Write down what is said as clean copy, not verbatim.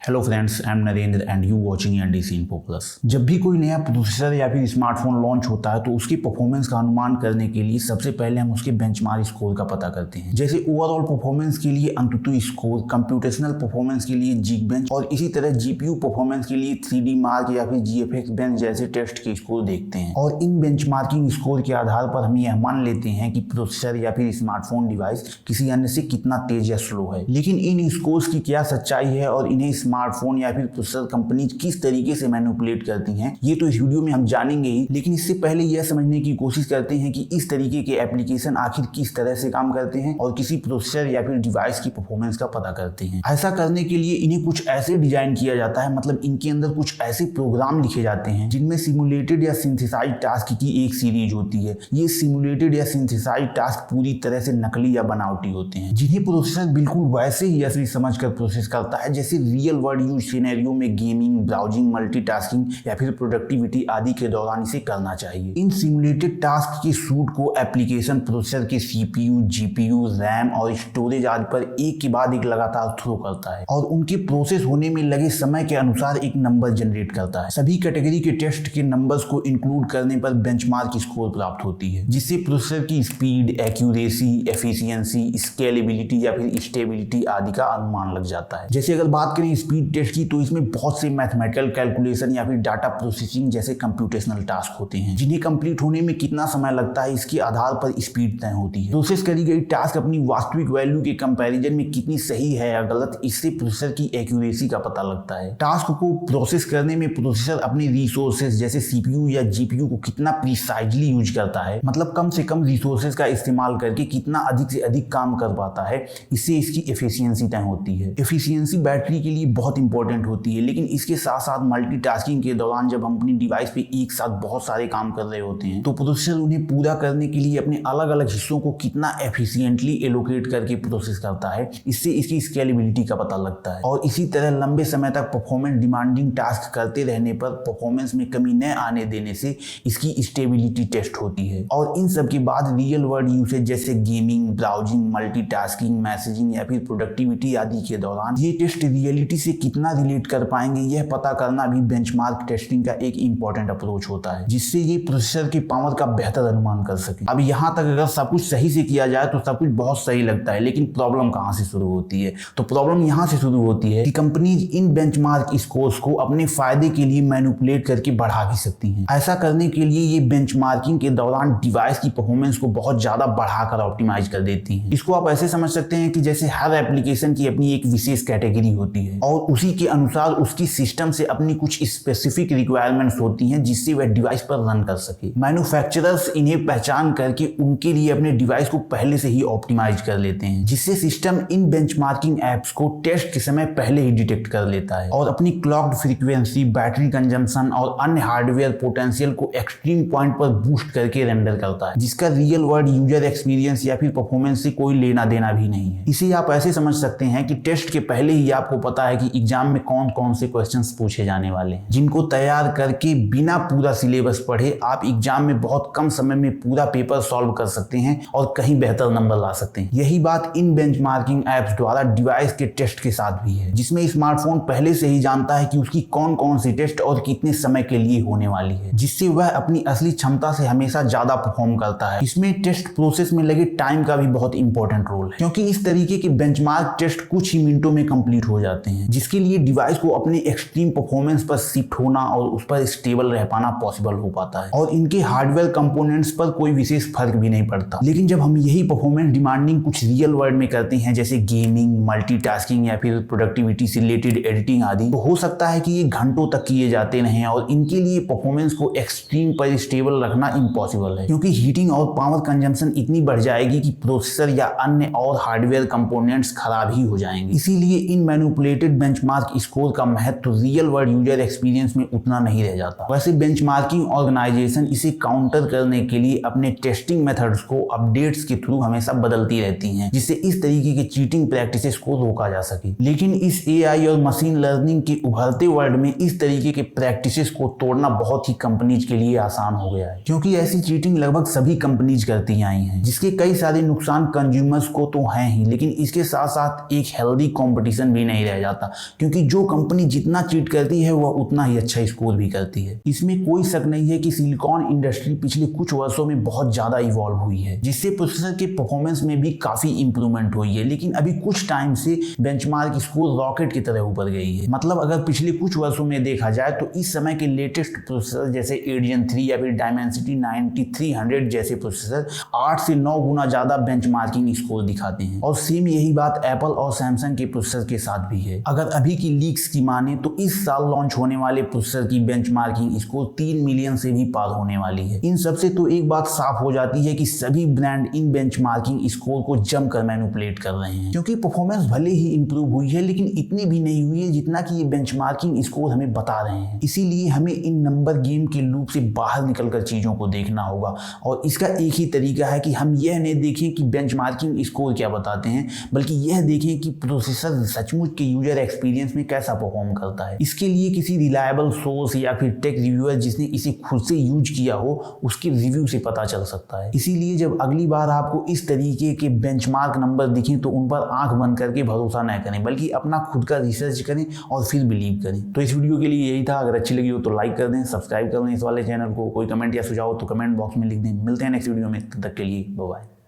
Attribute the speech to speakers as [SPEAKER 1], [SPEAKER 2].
[SPEAKER 1] Hello friends, I am Narendra and you watching NDC info plus. जब भी कोई नया प्रोसेसर या फिर स्मार्टफोन लॉन्च होता है तो उसकी परफॉर्मेंस का अनुमान करने के लिए सबसे पहले हम उसके बेंचमार्क स्कोर का पता करते हैं। जैसे ओवरऑल परफॉर्मेंस के लिए अंतुतु स्कोर, कंप्यूटेशनल परफॉर्मेंस के लिए जीकबेंच और इसी तरह जीपीयू परफॉर्मेंस के लिए 3D मार्क या फिर जीएफएक्स बेंच जैसे टेस्ट के स्कोर देखते हैं। और इन बेंचमार्किंग स्कोर के आधार पर हम यह मान लेते हैं कि प्रोसेसर या फिर स्मार्टफोन डिवाइस किसी अन्य से कितना तेज या स्लो है। लेकिन इन स्कोर्स की क्या सच्चाई है और इन्हें स्मार्टफोन या फिर प्रोसेसर कंपनी किस तरीके से मैनिपुलेट करती हैं, ये तो इस वीडियो में हम जानेंगे ही। लेकिन इससे पहले यह समझने की कोशिश करते हैं कि इस तरीके के एप्लीकेशन आखिर किस तरह से काम करते हैं और किसी प्रोसेसर या फिर डिवाइस की परफॉर्मेंस का पता करते हैं। ऐसा करने के लिए इन्हें कुछ ऐसे डिजाइन किया जाता है, मतलब इनके अंदर कुछ ऐसे प्रोग्राम लिखे जाते हैं जिनमें सिमुलेटेड या सिंथेसाइज टास्क की एक सीरीज होती है। ये सिमुलेटेड या सिंथेसाइज टास्क पूरी तरह से नकली या बनावटी होते हैं, जिन्हें प्रोसेसर बिल्कुल वैसे ही असली समझकर प्रोसेस करता है जैसे रियल वर्ल्ड यूज सिनेरियो में गेमिंग, ब्राउजिंग, मल्टीटास्किंग या फिर प्रोडक्टिविटी आदि के दौरान इसे करना चाहिए। इन सिमुलेटेड टास्क के सूट को एप्लीकेशन प्रोसेसर के सीपीयू, जीपीयू, रैम और स्टोरेज आदि पर एक के बाद एक लगातार थ्रो करता है और उनके प्रोसेस होने में लगे समय के अनुसार एक नंबर जनरेट करता है। सभी कैटेगरी के टेस्ट के नंबर्स को इंक्लूड करने पर बेंचमार्क स्कोर प्राप्त होती है, जिससे प्रोसेसर की स्पीड, एक्यूरेसी, एफिशिएंसी, स्केलेबिलिटी या फिर स्टेबिलिटी आदि का अनुमान लग जाता है। जैसे अगर बात करें स्पीड टेस्ट की, तो इसमें बहुत से मैथमेटिकल कैलकुलेशन या फिर डाटा प्रोसेसिंग जैसे कंप्यूटेशनल टास्क होते हैं, जिन्हें कंप्लीट होने में कितना समय लगता है इसके आधार पर स्पीड तय होती है। प्रोसेस करी गई टास्क अपनी वास्तविक वैल्यू के कंपैरिजन में कितनी सही है या गलत, इससे प्रोसेसर की एक्यूरेसी का पता लगता है। टास्क को प्रोसेस करने में प्रोसेसर अपने रिसोर्सेज जैसे सीपीयू या जीपीयू को कितना प्रिसाइजली यूज करता है, मतलब कम से कम रिसोर्सेज का इस्तेमाल करके कितना अधिक से अधिक काम कर पाता है, इससे इसकी एफिशिएंसी तय होती है। एफिशिएंसी बैटरी के लिए बहुत इंपॉर्टेंट होती है, लेकिन इसके साथ साथ मल्टीटास्किंग के दौरान जब हम अपनी डिवाइस पे एक साथ बहुत सारे काम कर रहे होते हैं तो प्रोसेसर उन्हें पूरा करने के लिए अपने अलग अलग हिस्सों को कितना एफिशिएंटली एलोकेट करके प्रोसेस करता है, इससे इसकी स्केलेबिलिटी का पता लगता है। और इसी तरह लंबे समय तक परफॉर्मेंस डिमांडिंग टास्क करते रहने पर परफॉर्मेंस में कमी न आने देने से इसकी स्टेबिलिटी टेस्ट होती है। और इन सब के बाद रियल वर्ल्ड यूसेज जैसे गेमिंग, ब्राउजिंग, मल्टीटास्किंग, मैसेजिंग या फिर प्रोडक्टिविटी आदि के दौरान ये टेस्ट रियलिटी से कितना रिलेट कर पाएंगे, यह पता करना भी बेंचमार्क टेस्टिंग का एक इंपॉर्टेंट अप्रोच होता है, जिससे ये प्रोसेसर की पावर का बेहतर अनुमान कर सके। अब यहाँ तक अगर सब कुछ सही से किया जाए तो सब कुछ बहुत सही लगता है, लेकिन प्रॉब्लम कहाँ से शुरू होती है? तो प्रॉब्लम यहाँ से शुरू होती है कि कंपनीज इन बेंचमार्क स्कोर्स को अपने फायदे के लिए मैनिपुलेट करके बढ़ा भी सकती हैं। ऐसा करने के लिए ये बेंचमार्किंग के दौरान डिवाइस की परफॉर्मेंस को बहुत ज्यादा बढ़ाकर ऑप्टिमाइज कर देती हैं। इसको आप ऐसे समझ सकते हैं कि जैसे हर एप्लीकेशन की अपनी एक विशेष कैटेगरी होती है और उसी के अनुसार उसकी सिस्टम से अपनी कुछ स्पेसिफिक रिक्वायरमेंट्स होती हैं जिससे वह डिवाइस पर रन कर सके। मैन्युफैक्चरर्स इन्हें पहचान करके उनके लिए अपने डिवाइस को पहले से ही ऑप्टिमाइज कर लेते हैं, जिससे सिस्टम इन बेंचमार्किंग एप्स को टेस्ट के समय पहले ही डिटेक्ट कर लेता है और अपनी क्लॉक्ड फ्रीक्वेंसी, बैटरी कंजम्पशन और अन्य हार्डवेयर पोटेंशियल को एक्सट्रीम पॉइंट पर बूस्ट करके रेंडर करता है, जिसका रियल वर्ल्ड यूजर एक्सपीरियंस या फिर परफॉर्मेंस से कोई लेना देना भी नहीं है। इसे आप ऐसे समझ सकते हैं कि टेस्ट के पहले ही आपको पता है कि एग्जाम में कौन कौन से क्वेश्चंस पूछे जाने वाले हैं, जिनको तैयार करके बिना पूरा सिलेबस पढ़े आप एग्जाम में बहुत कम समय में पूरा पेपर सॉल्व कर सकते हैं और कहीं बेहतर नंबर ला सकते हैं। यही बात इन बेंचमार्किंग एप्स द्वारा डिवाइस के टेस्ट के साथ भी है, जिसमें स्मार्टफोन पहले से ही जानता है कि उसकी कौन कौन सी टेस्ट और कितने समय के लिए होने वाली है, जिससे वह अपनी असली क्षमता से हमेशा ज्यादा परफॉर्म करता है। इसमें टेस्ट प्रोसेस में लगे टाइम का भी बहुत इंपॉर्टेंट रोल है, क्योंकि इस तरीके के बेंचमार्क टेस्ट कुछ ही मिनटों में कंप्लीट हो जाते हैं, जिसके लिए डिवाइस को अपने एक्सट्रीम परफॉर्मेंस पर शिफ्ट होना और उस पर स्टेबल रह पाना पॉसिबल हो पाता है और इनके हार्डवेयर कंपोनेंट्स पर कोई विशेष फर्क भी नहीं पड़ता। लेकिन जब हम यही परफॉर्मेंस डिमांडिंग कुछ रियल वर्ल्ड में करते हैं जैसे गेमिंग, मल्टीटास्किंग या फिर प्रोडक्टिविटी से रिलेटेड एडिटिंग आदि, तो हो सकता है कि ये घंटों तक किए जाते रहें और इनके लिए परफॉर्मेंस को एक्सट्रीम पर स्टेबल रखना इम्पॉसिबल है, क्योंकि हीटिंग और पावर कंजम्पशन इतनी बढ़ जाएगी कि प्रोसेसर या अन्य और हार्डवेयर कंपोनेंट्स खराब ही हो जाएंगे। इसीलिए इन मैनिपुलेटेड बेंचमार्क स्कोर का महत्व रियल वर्ल्ड यूजर एक्सपीरियंस में उतना नहीं रह जाता। वैसे बेंचमार्किंग ऑर्गेनाइजेशन इसे काउंटर करने के लिए अपने टेस्टिंग मेथड्स को अपडेट्स के थ्रू हमेशा बदलती रहती हैं, जिससे इस तरीके के चीटिंग प्रैक्टिसेस को रोका जा सके। लेकिन इस एआई और मशीन लर्निंग के उभरते वर्ल्ड में इस तरीके के प्रैक्टिसेस को तोड़ना बहुत ही कंपनीज के लिए आसान हो गया है, क्योंकि ऐसी चीटिंग लगभग सभी कंपनीज करती आई हैं, जिसके कई सारे नुकसान कंज्यूमर्स को तो हैं ही, लेकिन इसके साथ साथ एक हेल्दी कंपटीशन भी नहीं रह जाता, सकता, क्योंकि जो कंपनी जितना चीट करती है वह उतना ही अच्छा स्कोर भी करती है। इसमें कोई शक नहीं है कि सिलिकॉन इंडस्ट्री पिछले कुछ वर्षों में बहुत ज्यादा इवॉल्व हुई है, जिससे प्रोसेसर के परफॉर्मेंस में भी काफी इंप्रूवमेंट हुई है। लेकिन अभी कुछ टाइम से बेंचमार्क स्कोर रॉकेट की तरह ऊपर गई है। मतलब अगर पिछले कुछ वर्षों में देखा जाए तो इस समय के लेटेस्ट प्रोसेसर जैसे एडियन 3 या फिर डायमेंसिटी 9300 जैसे प्रोसेसर 8 से 9 गुना ज्यादा बेंचमार्किंग स्कोर दिखाते हैं। और सेम यही बात एप्पल और सैमसंग के प्रोसेसर के साथ भी है। अगर अभी की लीक्स की माने तो इस साल लॉन्च होने वाले प्रोसेसर की बेंचमार्किंग स्कोर 3 मिलियन से भी पार होने वाली है। इन सबसे तो एक बात साफ हो जाती है कि सभी ब्रांड इन बेंचमार्किंग स्कोर को जमकर मैनिपुलेट कर रहे हैं, क्योंकि परफॉर्मेंस भले ही इंप्रूव हुई है लेकिन इतनी भी नहीं हुई है जितना कि ये बेंचमार्किंग स्कोर हमें बता रहे हैं। इसीलिए हमें इन नंबर गेम के लूप से बाहर निकलकर चीजों को देखना होगा, और इसका एक ही तरीका है कि हम यह नहीं देखें कि बेंचमार्किंग स्कोर क्या बताते हैं, बल्कि यह देखें कि प्रोसेसर सचमुच के यूजर एक्सपीरियंस में कैसा परफॉर्म करता है। इसके लिए किसी रिलायबल सोर्स या फिर टेक रिव्यूअर जिसने इसे खुद से यूज किया हो उसके रिव्यू से पता चल सकता है। इसीलिए जब अगली बार आपको इस तरीके के बेंचमार्क नंबर दिखें तो उन पर आंख बंद करके भरोसा न करें, बल्कि अपना खुद का रिसर्च करें और फिर बिलीव करें। तो इस वीडियो के लिए यही था। अगर अच्छी लगी हो तो लाइक कर दें, सब्सक्राइब कर दें इस वाले चैनल को। कोई कमेंट या सुझाव हो तो कमेंट बॉक्स में लिख दें। मिलते हैं नेक्स्ट वीडियो में, तब तक के लिए बाय बाय।